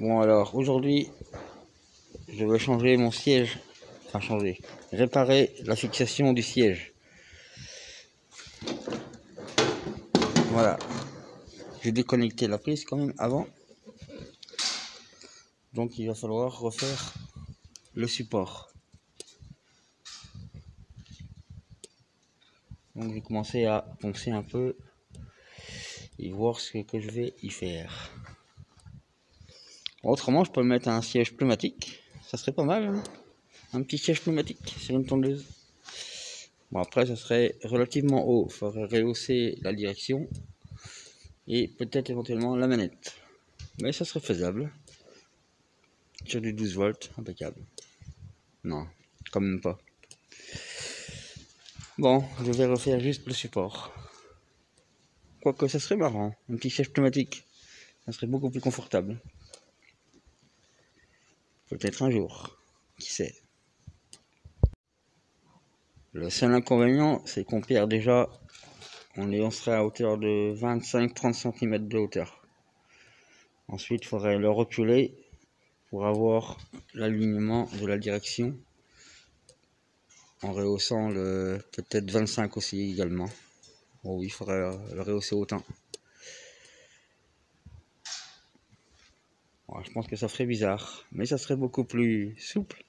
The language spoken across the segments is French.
Bon alors aujourd'hui je vais changer mon siège, réparer la fixation du siège. Voilà, j'ai déconnecté la prise quand même avant, donc il va falloir refaire le support. Donc je vais commencer à poncer un peu et voir ce que je vais y faire. Autrement je peux mettre un siège pneumatique, ça serait pas mal, hein, un petit siège pneumatique sur une tondeuse. Bon après ça serait relativement haut, il faudrait rehausser la direction et peut-être éventuellement la manette. Mais ça serait faisable. Sur du 12 volts, impeccable. Non, quand même pas. Bon, je vais refaire juste le support. Quoique ça serait marrant, un petit siège pneumatique. Ça serait beaucoup plus confortable. Peut-être un jour, qui sait. Le seul inconvénient, c'est qu'on perd déjà, on serait à hauteur de 25-30 cm de hauteur. Ensuite, il faudrait le reculer pour avoir l'alignement de la direction, en rehaussant le peut-être 25 aussi également. Oh oui, il faudrait le rehausser autant. Ouais, je pense que ça ferait bizarre, mais ça serait beaucoup plus souple.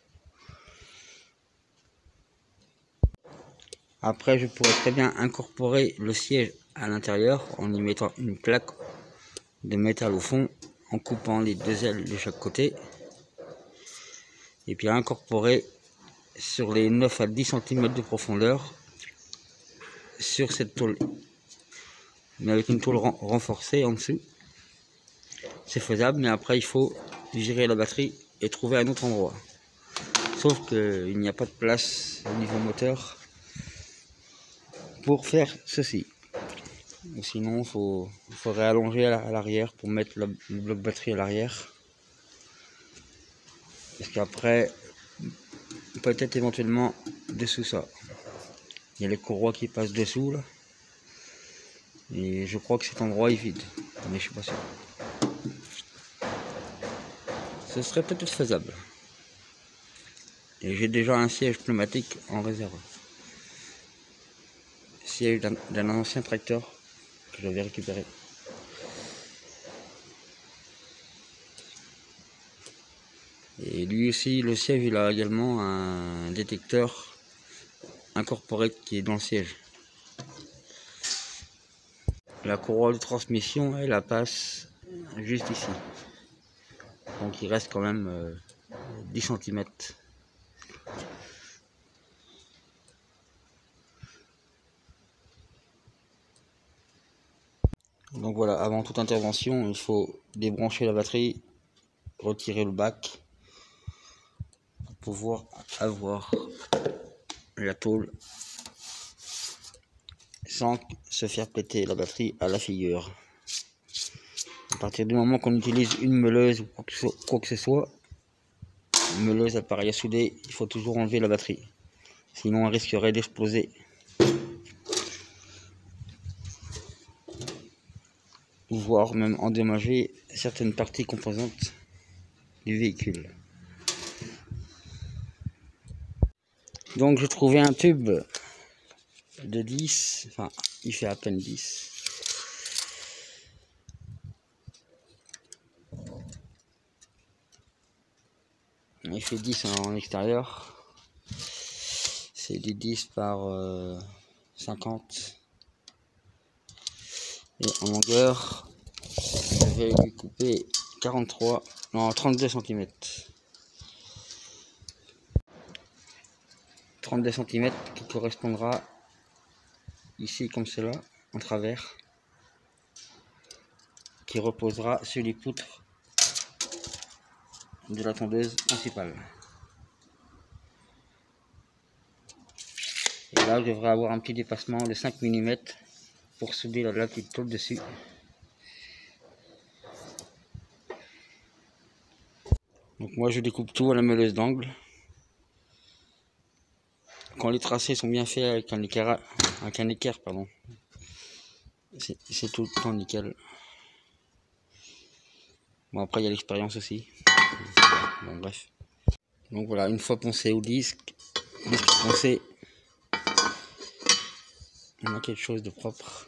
Après, je pourrais très bien incorporer le siège à l'intérieur en y mettant une plaque de métal au fond, en coupant les deux ailes de chaque côté, et puis incorporer sur les 9 à 10 cm de profondeur sur cette tôle, mais avec une tôle renforcée en dessous. C'est faisable, mais après il faut virer la batterie et trouver un autre endroit. Sauf qu'il n'y a pas de place au niveau moteur pour faire ceci. Ou sinon, il faudrait allonger à l'arrière pour mettre le bloc batterie à l'arrière. Parce qu'après, peut-être éventuellement dessous ça. Il y a les courroies qui passent dessous là. Et je crois que cet endroit est vide. Mais je suis pas sûr. Ce serait peut-être faisable. Et j'ai déjà un siège pneumatique en réserve. Siège d'un ancien tracteur que j'avais récupéré. Et lui aussi, le siège, il a également un détecteur incorporé qui est dans le siège. La courroie de transmission, elle passe juste ici. Donc il reste quand même 10 cm. Donc voilà, avant toute intervention, il faut débrancher la batterie, retirer le bac pour pouvoir avoir la tôle sans se faire péter la batterie à la figure. À partir du moment qu'on utilise une meuleuse ou quoi que ce soit, une meuleuse, appareil à souder, il faut toujours enlever la batterie. Sinon, elle risquerait d'exploser. Voire même endommager certaines parties composantes du véhicule. Donc j'ai trouvé un tube de 10, enfin il fait à peine 10. Il fait 10 en extérieur. C'est du 10 par 50. Et en longueur, je vais lui couper 32 cm. 32 cm qui correspondra ici comme cela, en travers, qui reposera sur les poutres de la tondeuse principale. Et là, je devrais avoir un petit dépassement de 5 mm pour souder la petite tôle dessus. Donc moi, je découpe tout à la meuleuse d'angle. Quand les tracés sont bien faits avec un équerre, pardon, c'est tout le temps nickel. Bon, après il y a l'expérience aussi. Bon, bref. Donc voilà, une fois poncé au disque poncé, on a quelque chose de propre.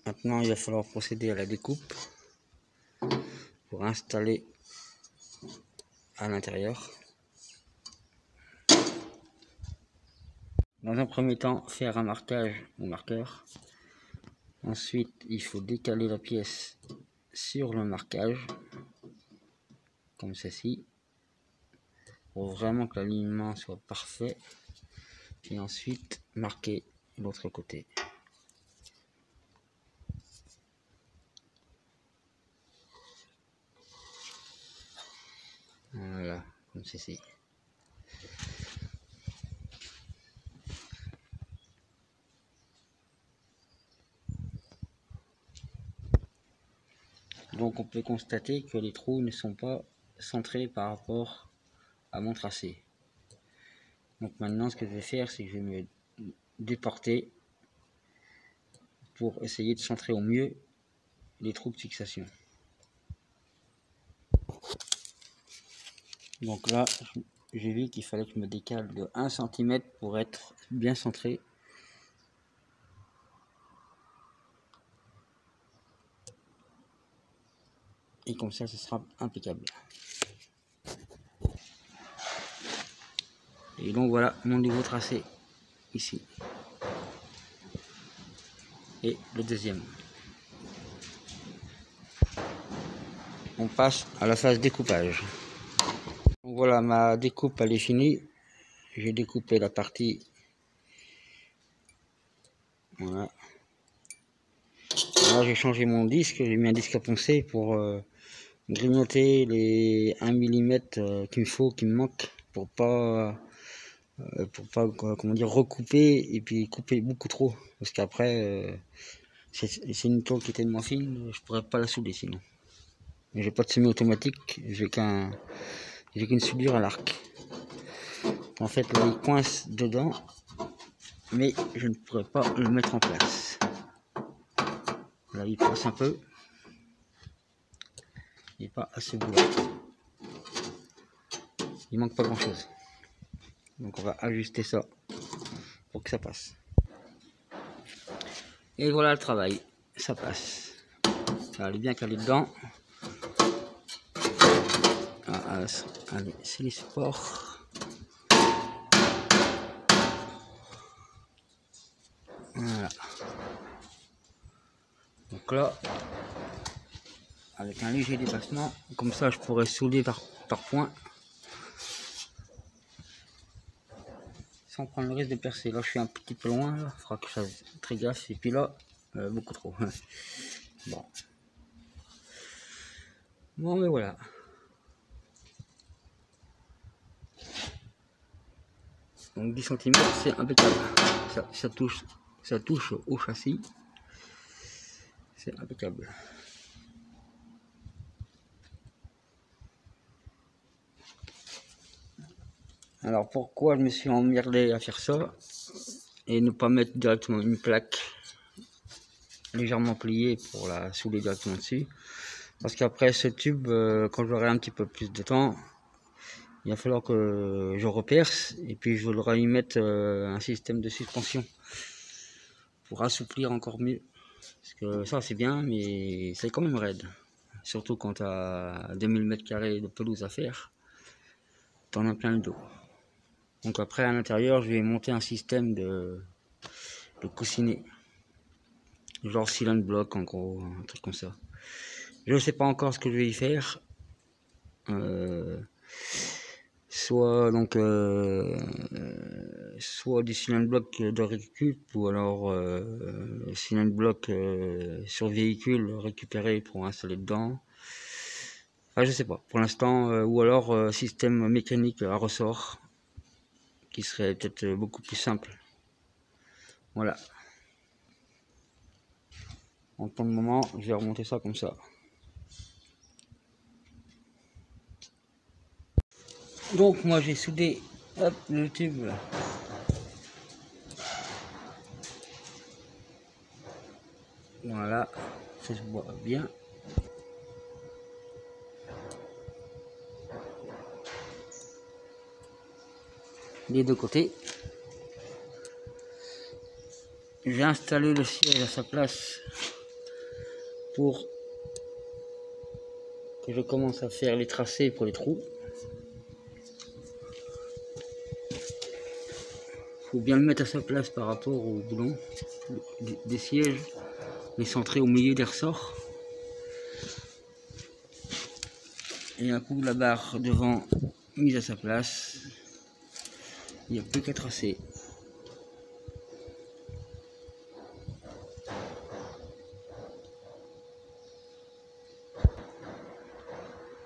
Maintenant, il va falloir procéder à la découpe pour installer à l'intérieur. Dans un premier temps, faire un marquage au marqueur. Ensuite, il faut décaler la pièce sur le marquage, comme ceci, pour vraiment que l'alignement soit parfait. Puis ensuite, marquer l'autre côté. Voilà, comme ceci. Donc on peut constater que les trous ne sont pas centrés par rapport à mon tracé. Donc maintenant ce que je vais faire, c'est que je vais me déporter pour essayer de centrer au mieux les trous de fixation. Donc là, j'ai vu qu'il fallait que je me décale de 1 cm pour être bien centré. Et comme ça, ce sera impeccable. Et donc voilà mon nouveau tracé ici. Et le deuxième. On passe à la phase découpage. Donc voilà, ma découpe elle est finie. J'ai découpé la partie. Voilà. Là j'ai changé mon disque, j'ai mis un disque à poncer pour grignoter les 1 mm qu'il me faut, qui me manque pour pas comment dire, recouper et puis couper beaucoup trop, parce qu'après c'est une tôle qui est tellement fine, je pourrais pas la souder sinon. Mais j'ai pas de semi-automatique, j'ai qu'une soudure à l'arc. En fait là il coince dedans, mais je ne pourrais pas le mettre en place. Là il passe un peu, il n'est pas assez beau. Il manque pas grand chose. Donc on va ajuster ça pour que ça passe. Et voilà le travail, ça passe. Ça, elle est bien calée dedans. Allez, c'est les supports. Voilà. Donc là, avec un léger dépassement, comme ça je pourrais souder par point. Sans prendre le risque de percer. Là je suis un petit peu loin, il faudra que je fasse très gaffe. Et puis là, beaucoup trop. Bon. Bon mais voilà. Donc 10 cm c'est impeccable. Ça touche au châssis. C'est impeccable. Alors pourquoi je me suis emmerdé à faire ça et ne pas mettre directement une plaque légèrement pliée pour la souder directement dessus? Parce qu'après ce tube, quand j'aurai un petit peu plus de temps, il va falloir que je reperce et puis je voudrais y mettre un système de suspension pour assouplir encore mieux. Parce que ça c'est bien, mais c'est quand même raide. Surtout quand tu as 2000 m² de pelouse à faire, t'en as plein le dos. Donc après à l'intérieur, je vais monter un système de coussinet. Genre cylinder block en gros, un truc comme ça. Je ne sais pas encore ce que je vais y faire. Soit du cylinder block de récup ou alors cylinder block sur véhicule récupéré pour installer dedans. Enfin, je sais pas pour l'instant, ou alors système mécanique à ressort qui serait peut-être beaucoup plus simple. Voilà. Pour le moment, je vais remonter ça comme ça. Donc moi j'ai soudé hop, le tube là. Voilà, ça se voit bien. Les deux côtés. J'ai installé le siège à sa place pour que je commence à faire les tracés pour les trous. Il faut bien le mettre à sa place par rapport au boulon des sièges, mais centré au milieu des ressorts. Et un coup la barre devant mise à sa place, il n'y a plus qu'à tracer.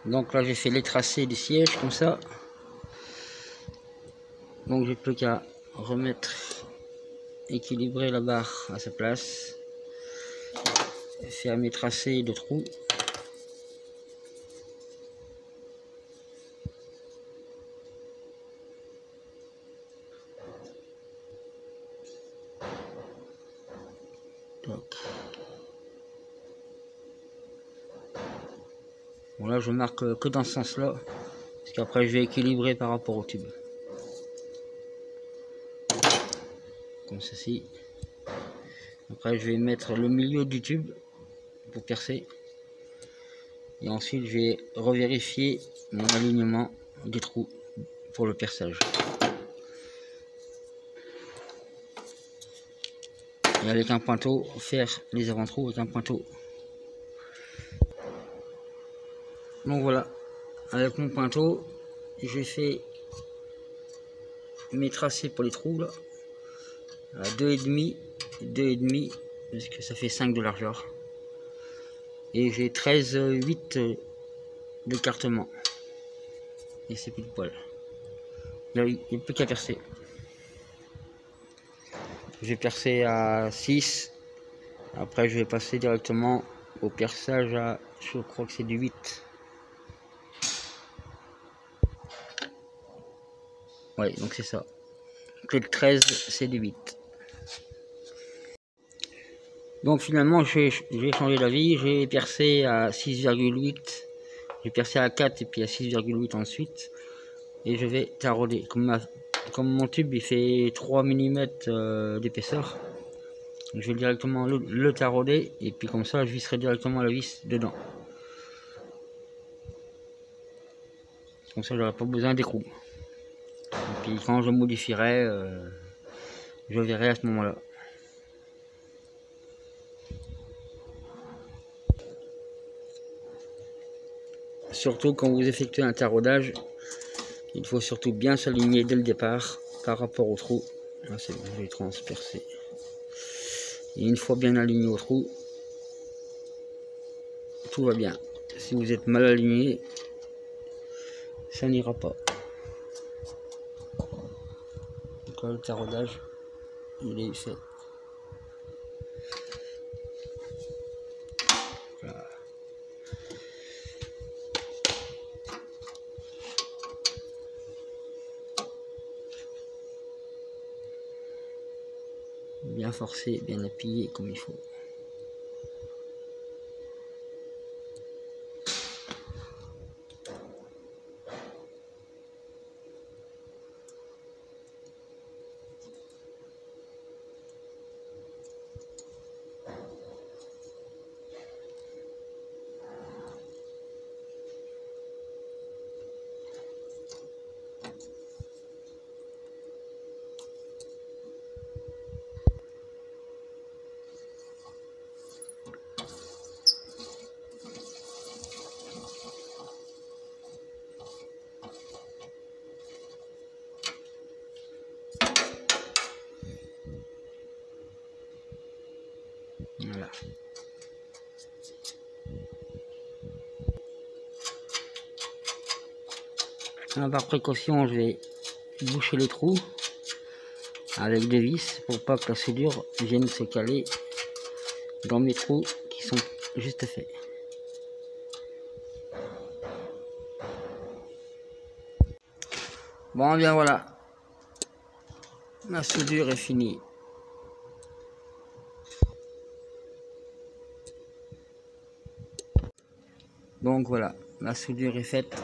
Donc là j'ai fait les tracés des sièges comme ça. Donc j'ai plus qu'à remettre, équilibrer la barre à sa place, faire mes tracés de trous. Bon là je marque que dans ce sens là, parce qu'après je vais équilibrer par rapport au tube. Comme ceci. Après je vais mettre le milieu du tube pour percer. Et ensuite je vais revérifier mon alignement des trous pour le perçage. Et avec un pointeau, faire les avant-trous avec un pointeau. Donc voilà, avec mon pointeau, j'ai fait mes tracés pour les trous là, à 2,5, parce que ça fait 5 de largeur. Et j'ai 13,8 d'écartement. Et c'est plus de poil. Là, il n'y a plus qu'à percer. Je vais percer à 6. Après, je vais passer directement au perçage à, je crois que c'est du 8. Ouais, donc c'est ça. Que le 13, c'est du 8. Donc finalement, j'ai changé d'avis. J'ai percé à 6,8. J'ai percé à 4 et puis à 6,8 ensuite. Et je vais tarauder. Comme mon tube il fait 3 mm d'épaisseur, je vais directement le tarauder. Et puis comme ça, je visserai directement la vis dedans. Comme ça, j'aurai pas besoin d'écrou. Et puis quand je modifierai, je verrai à ce moment-là. Surtout quand vous effectuez un taraudage, il faut surtout bien s'aligner dès le départ par rapport au trou. Là, c'est bon, je vais transpercer. Et une fois bien aligné au trou, tout va bien. Si vous êtes mal aligné, ça n'ira pas. Donc là, le taraudage, il est fait. Voilà. Bien forcé, bien appuyé comme il faut. Voilà. Par précaution, je vais boucher les trous avec des vis pour pas que la soudure vienne se caler dans mes trous qui sont juste faits. Bon, bien voilà, ma soudure est finie. Donc voilà, la soudure est faite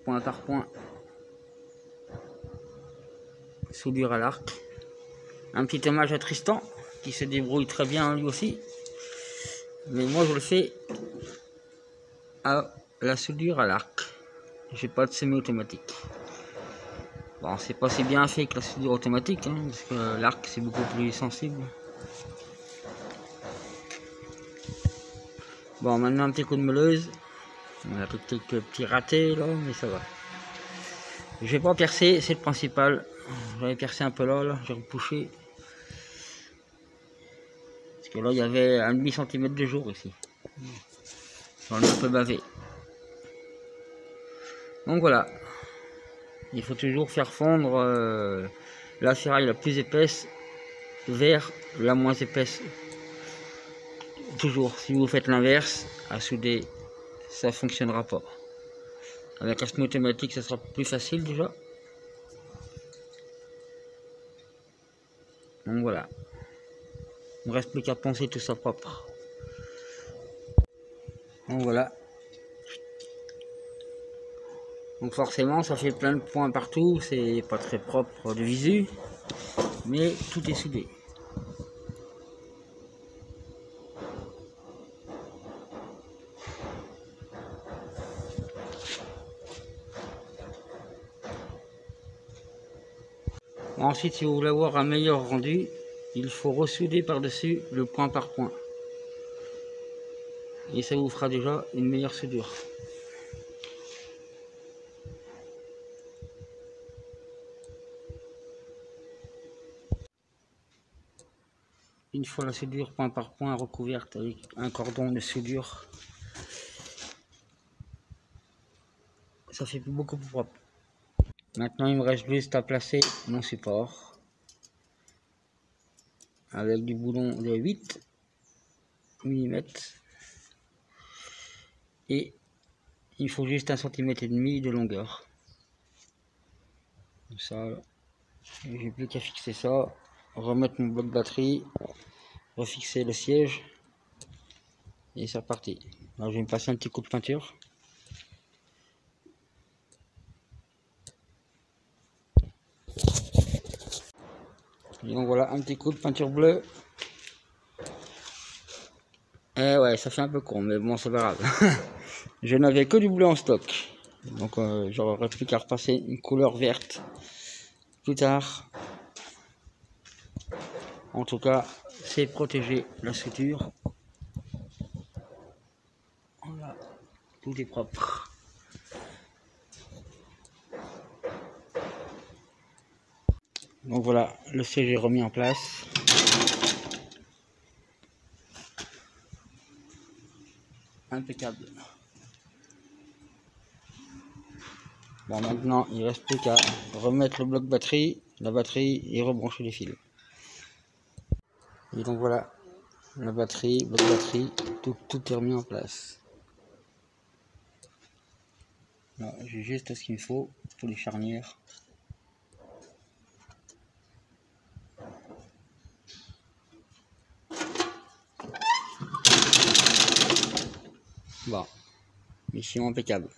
point par point. Soudure à l'arc. Un petit hommage à Tristan qui se débrouille très bien lui aussi. Mais moi je le fais à la soudure à l'arc. J'ai pas de semi-automatique. Bon, c'est pas si bien fait que la soudure automatique, hein, parce que l'arc c'est beaucoup plus sensible. Bon, maintenant un petit coup de meuleuse. On a quelques petits ratés là, mais ça va. Je vais pas percer, c'est le principal. J'avais percé un peu là, j'ai repoussé. Parce que là il y avait 1,5 cm de jour ici. J'en ai un peu bavé. Donc voilà. Il faut toujours faire fondre la ferraille la plus épaisse vers la moins épaisse. Toujours, si vous faites l'inverse, à souder, ça fonctionnera pas. Avec un semi-automatique, ça sera plus facile déjà. Donc voilà. Il ne reste plus qu'à poncer tout ça propre. Donc voilà. Donc forcément, ça fait plein de points partout. C'est pas très propre de visu, mais tout est soudé. Ensuite, si vous voulez avoir un meilleur rendu, il faut ressouder par-dessus le point par point. Et ça vous fera déjà une meilleure soudure. Une fois la soudure point par point recouverte avec un cordon de soudure, ça fait beaucoup plus propre. Maintenant, il me reste juste à placer mon support avec du boulon de 8 mm et il faut juste 1,5 cm de longueur. Ça, j'ai plus qu'à fixer ça, remettre mon bloc batterie, refixer le siège et c'est reparti. Alors, je vais me passer un petit coup de peinture. Et donc voilà, un petit coup de peinture bleue. Eh ouais, ça fait un peu con, mais bon, c'est pas grave. Je n'avais que du bleu en stock. Donc j'aurais plus qu'à repasser une couleur verte plus tard. En tout cas, c'est protéger la soudure. Voilà, tout est propre. Donc voilà, le siège est remis en place. Impeccable. Bon, maintenant il ne reste plus qu'à remettre le bloc batterie, la batterie et rebrancher les fils. Et donc voilà, la batterie, bloc batterie, tout est remis en place. J'ai juste ce qu'il me faut pour les charnières. Bon, mission impeccable.